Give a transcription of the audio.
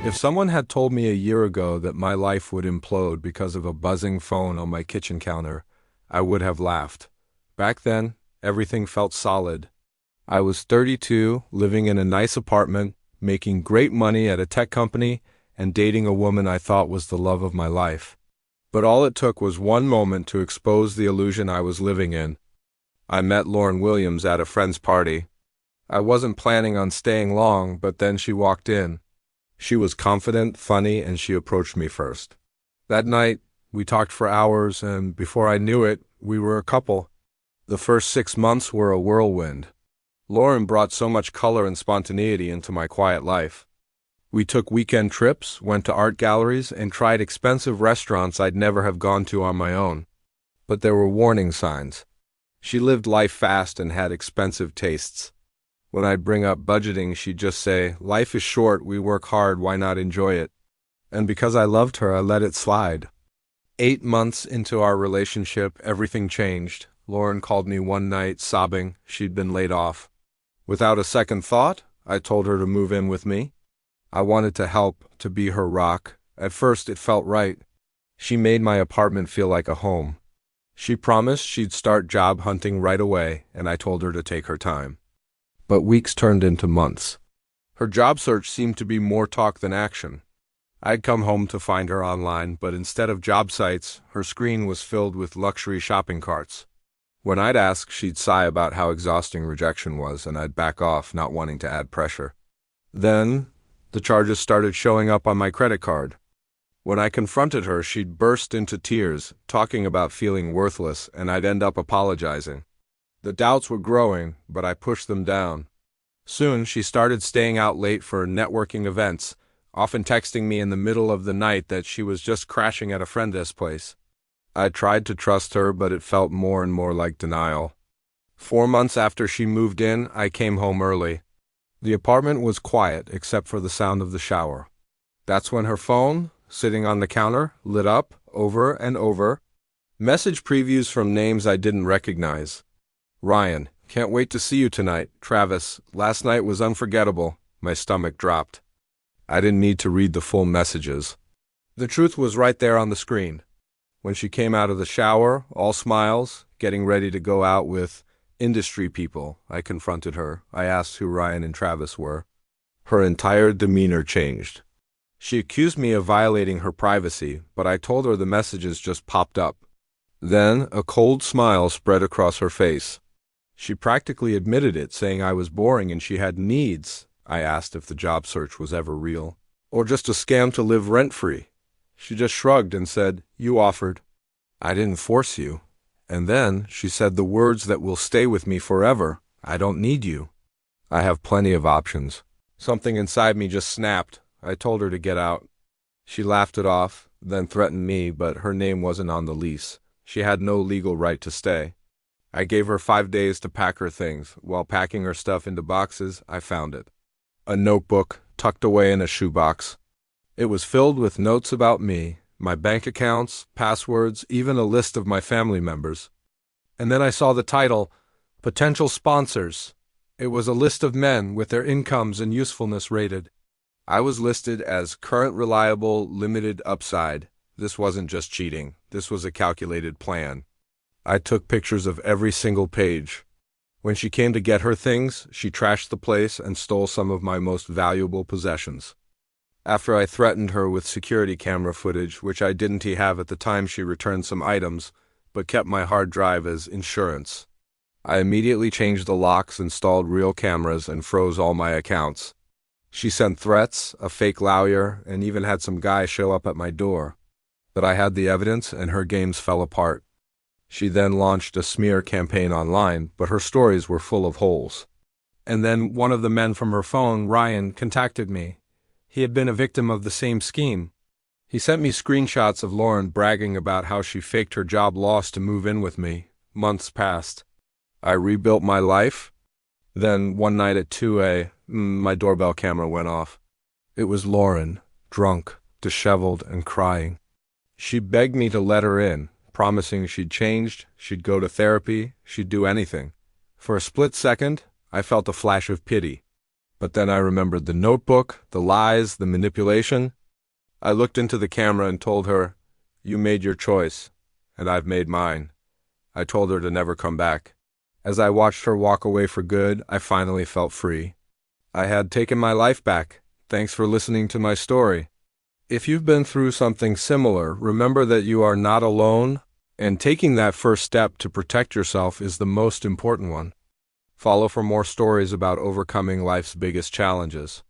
If someone had told me a year ago that my life would implode because of a buzzing phone on my kitchen counter, I would have laughed. Back then, everything felt solid. I was 32, living in a nice apartment, making great money at a tech company, and dating a woman I thought was the love of my life. But all it took was one moment to expose the illusion I was living in. I met Lauren Williams at a friend's party. I wasn't planning on staying long, but then she walked in. She was confident, funny, and she approached me first. That night, we talked for hours, and before I knew it, we were a couple. The first 6 months were a whirlwind. Lauren brought so much color and spontaneity into my quiet life. We took weekend trips, went to art galleries, and tried expensive restaurants I'd never have gone to on my own. But there were warning signs. She lived life fast and had expensive tastes. When I'd bring up budgeting, she'd just say, "Life is short, we work hard, why not enjoy it?" And because I loved her, I let it slide. 8 months into our relationship, everything changed. Lauren called me one night, sobbing. She'd been laid off. Without a second thought, I told her to move in with me. I wanted to help, to be her rock. At first, it felt right. She made my apartment feel like a home. She promised she'd start job hunting right away, and I told her to take her time. But weeks turned into months. Her job search seemed to be more talk than action. I'd come home to find her online, but instead of job sites, her screen was filled with luxury shopping carts. When I'd ask, she'd sigh about how exhausting rejection was, and I'd back off, not wanting to add pressure. Then, the charges started showing up on my credit card. When I confronted her, she'd burst into tears, talking about feeling worthless, and I'd end up apologizing. The doubts were growing, but I pushed them down. Soon, she started staying out late for networking events, often texting me in the middle of the night that she was just crashing at a friend's place. I tried to trust her, but it felt more and more like denial. 4 months after she moved in, I came home early. The apartment was quiet, except for the sound of the shower. That's when her phone, sitting on the counter, lit up, over and over. Message previews from names I didn't recognize. "Ryan, can't wait to see you tonight. Travis, last night was unforgettable." My stomach dropped. I didn't need to read the full messages. The truth was right there on the screen. When she came out of the shower, all smiles, getting ready to go out with industry people, I confronted her. I asked who Ryan and Travis were. Her entire demeanor changed. She accused me of violating her privacy, but I told her the messages just popped up. Then a cold smile spread across her face. She practically admitted it, saying I was boring and she had needs. I asked if the job search was ever real, or just a scam to live rent-free. She just shrugged and said, "You offered." "I didn't force you." And then she said the words that will stay with me forever. "I don't need you. I have plenty of options." Something inside me just snapped. I told her to get out. She laughed it off, then threatened me, but her name wasn't on the lease. She had no legal right to stay. I gave her 5 days to pack her things. While packing her stuff into boxes, I found it. A notebook tucked away in a shoebox. It was filled with notes about me, my bank accounts, passwords, even a list of my family members. And then I saw the title, "Potential Sponsors." It was a list of men with their incomes and usefulness rated. I was listed as current reliable, limited upside. This wasn't just cheating. This was a calculated plan. I took pictures of every single page. When she came to get her things, she trashed the place and stole some of my most valuable possessions. After I threatened her with security camera footage, which I didn't have at the time, she returned some items, but kept my hard drive as insurance. I immediately changed the locks, installed real cameras, and froze all my accounts. She sent threats, a fake lawyer, and even had some guy show up at my door. But I had the evidence, and her games fell apart. She then launched a smear campaign online, but her stories were full of holes. And then one of the men from her phone, Ryan, contacted me. He had been a victim of the same scheme. He sent me screenshots of Lauren bragging about how she faked her job loss to move in with me. Months passed. I rebuilt my life. Then one night at 2 a.m., my doorbell camera went off. It was Lauren, drunk, disheveled, and crying. She begged me to let her in, promising she'd changed, she'd go to therapy, she'd do anything. For a split second, I felt a flash of pity. But then I remembered the notebook, the lies, the manipulation. I looked into the camera and told her, "You made your choice, and I've made mine." I told her to never come back. As I watched her walk away for good, I finally felt free. I had taken my life back. Thanks for listening to my story. If you've been through something similar, remember that you are not alone, and taking that first step to protect yourself is the most important one. Follow for more stories about overcoming life's biggest challenges.